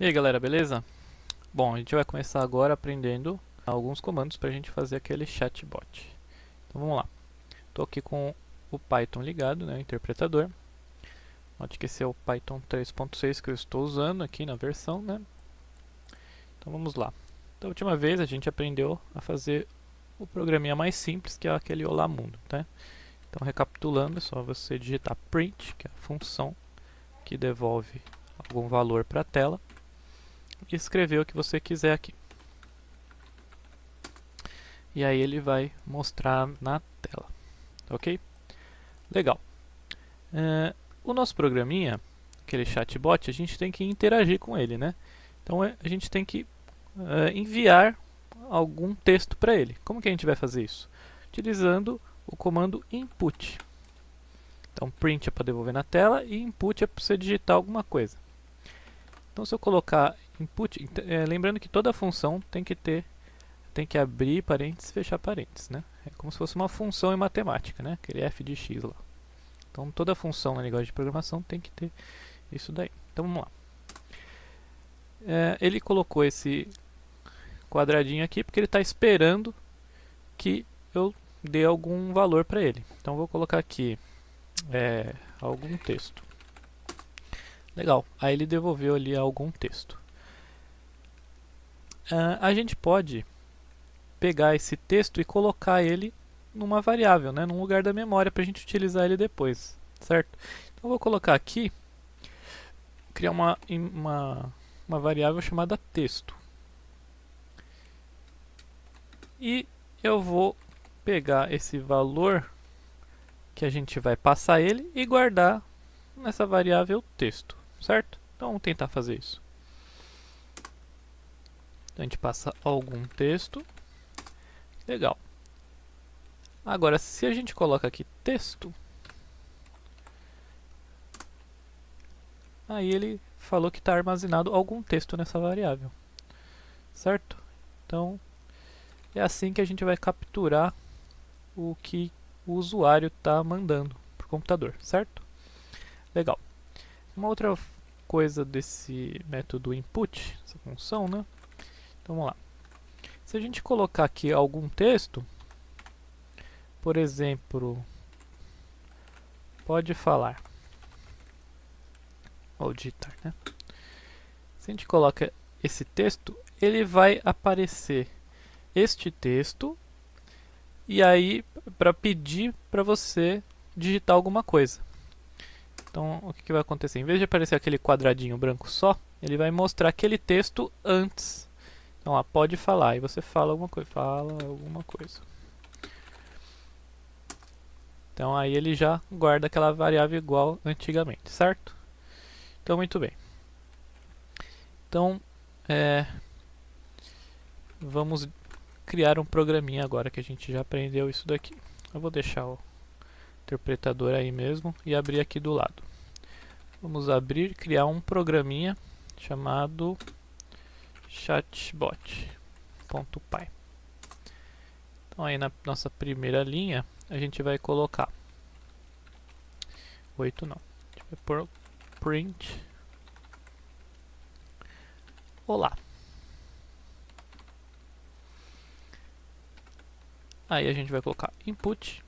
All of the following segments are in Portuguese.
E aí galera, beleza? Bom, a gente vai começar agora aprendendo alguns comandos para a gente fazer aquele chatbot. Então vamos lá. Estou aqui com o Python ligado, né, o interpretador. Note que esse é o Python 3.6 que eu estou usando aqui na versão, né? Então vamos lá. Da última vez a gente aprendeu a fazer o programinha mais simples, que é aquele Olá Mundo, tá? Então recapitulando, é só você digitar print, que é a função que devolve algum valor para a tela, e escrever o que você quiser aqui. E aí ele vai mostrar na tela, ok? Legal. O nosso programinha, aquele chatbot, a gente tem que interagir com ele, né? Então a gente tem que enviar algum texto para ele. Como que a gente vai fazer isso? Utilizando o comando input. Então print é para devolver na tela e input é para você digitar alguma coisa. Então se eu colocar input, lembrando que toda função tem que abrir parênteses e fechar parênteses, né? É como se fosse uma função em matemática, né? Aquele f de x lá. Então toda função na linguagem de programação tem que ter isso daí. Então vamos lá. Ele colocou esse quadradinho aqui porque ele está esperando que eu dê algum valor para ele. Então vou colocar aqui algum texto. Legal, aí ele devolveu ali algum texto. A gente pode pegar esse texto e colocar ele numa variável, né, num lugar da memória para a gente utilizar ele depois, certo? Então eu vou colocar aqui, criar uma variável chamada texto. E eu vou pegar esse valor que a gente vai passar ele e guardar nessa variável texto, certo? Então vamos tentar fazer isso. Então a gente passa algum texto. Legal. Agora, se a gente coloca aqui texto, aí ele falou que está armazenado algum texto nessa variável, certo? Então, é assim que a gente vai capturar o que o usuário está mandando para o computador, certo? Legal. Uma outra coisa desse método input, essa função, né? Então vamos lá. Se a gente colocar aqui algum texto, por exemplo, pode falar, ou digitar, né? Se a gente coloca esse texto, ele vai aparecer este texto e aí para pedir para você digitar alguma coisa. Então o que vai acontecer? Em vez de aparecer aquele quadradinho branco só, ele vai mostrar aquele texto antes. Então lá, pode falar, e você fala alguma coisa, Então aí ele já guarda aquela variável igual antigamente, certo? Então muito bem. Então vamos criar um programinha agora que a gente já aprendeu isso daqui. Eu vou deixar o interpretador aí mesmo e abrir aqui do lado. Vamos abrir e criar um programinha chamado chatbot.py. Então aí na nossa primeira linha a gente vai colocar 8 não. A gente vai pôr print olá. Aí a gente vai colocar input.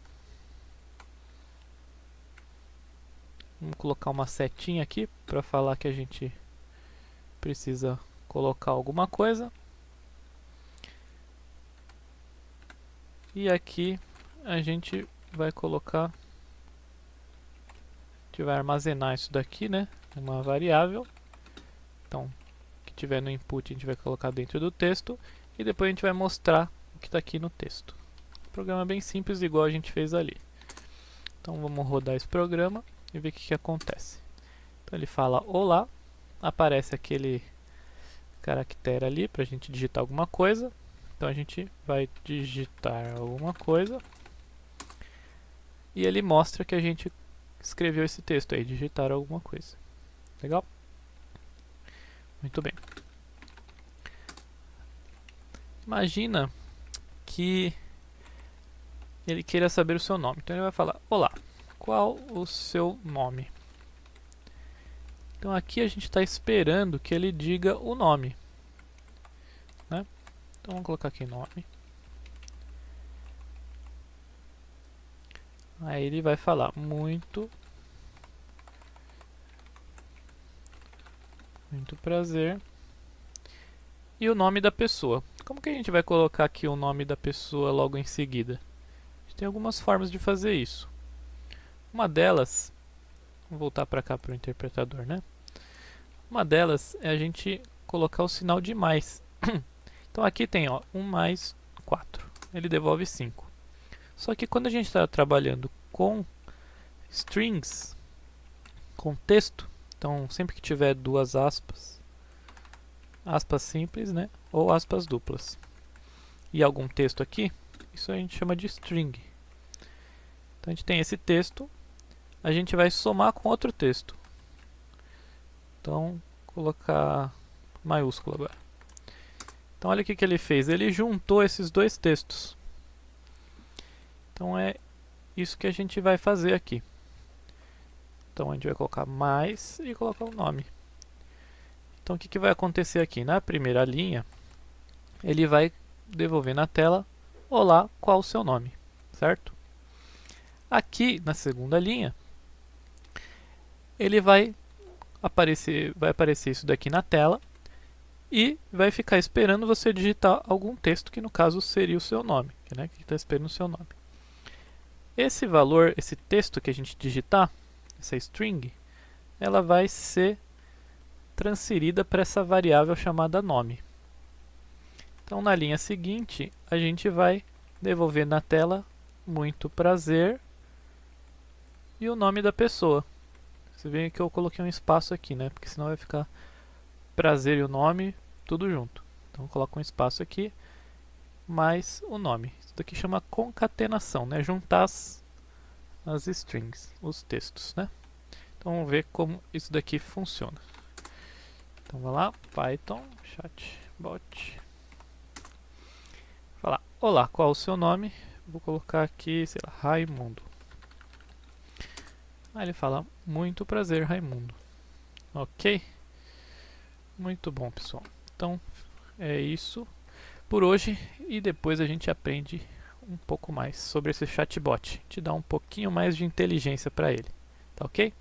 Vamos colocar uma setinha aqui para falar que a gente precisa colocar alguma coisa. E aqui a gente vai colocar, a gente vai armazenar isso daqui, né? Uma variável. Então, o que tiver no input a gente vai colocar dentro do texto e depois a gente vai mostrar o que está aqui no texto. Programa bem simples, igual a gente fez ali. Então vamos rodar esse programa e ver o que acontece. Então ele fala olá, aparece aquele caractere ali para a gente digitar alguma coisa. Então a gente vai digitar alguma coisa e ele mostra que a gente escreveu esse texto aí, digitar alguma coisa. Legal? Muito bem. Imagina que ele queira saber o seu nome. Então ele vai falar: olá, qual o seu nome? Então aqui a gente está esperando que ele diga o nome, né? Então vamos colocar aqui nome. Aí ele vai falar muito prazer. E o nome da pessoa. Como que a gente vai colocar aqui o nome da pessoa logo em seguida? A gente tem algumas formas de fazer isso. Uma delas, vou voltar para cá para o interpretador, né? Uma delas é a gente colocar o sinal de mais. Então aqui tem, ó, 1 mais 4. Ele devolve 5. Só que quando a gente está trabalhando com strings, com texto, então sempre que tiver duas aspas, aspas simples, né, ou aspas duplas, e algum texto aqui, isso a gente chama de string. Então a gente tem esse texto, a gente vai somar com outro texto. Então, colocar maiúsculo agora. Então olha o que ele fez, ele juntou esses dois textos. Então é isso que a gente vai fazer aqui. Então a gente vai colocar mais e colocar o nome. Então o que vai acontecer aqui? Na primeira linha, ele vai devolver na tela, olá, qual o seu nome? Certo? Aqui na segunda linha, ele vai aparecer isso daqui na tela e vai ficar esperando você digitar algum texto que no caso seria o seu nome, né? Que está esperando o seu nome. Esse valor, esse texto que a gente digitar, essa string, ela vai ser transferida para essa variável chamada nome. Então na linha seguinte, a gente vai devolver na tela muito prazer e o nome da pessoa. Você vê que eu coloquei um espaço aqui, né? Porque senão vai ficar prazer e o nome tudo junto. Então coloco um espaço aqui mais o nome. Isso daqui chama concatenação, né? Juntar as strings, os textos, né? Então vamos ver como isso daqui funciona. Então vai lá, Python, chatbot. Falar, olá, qual o seu nome? Vou colocar aqui, sei lá, Raimundo. Aí ele fala, muito prazer, Raimundo. Ok? Muito bom, pessoal. Então é isso por hoje e depois a gente aprende um pouco mais sobre esse chatbot. Te dá um pouquinho mais de inteligência para ele. Tá ok?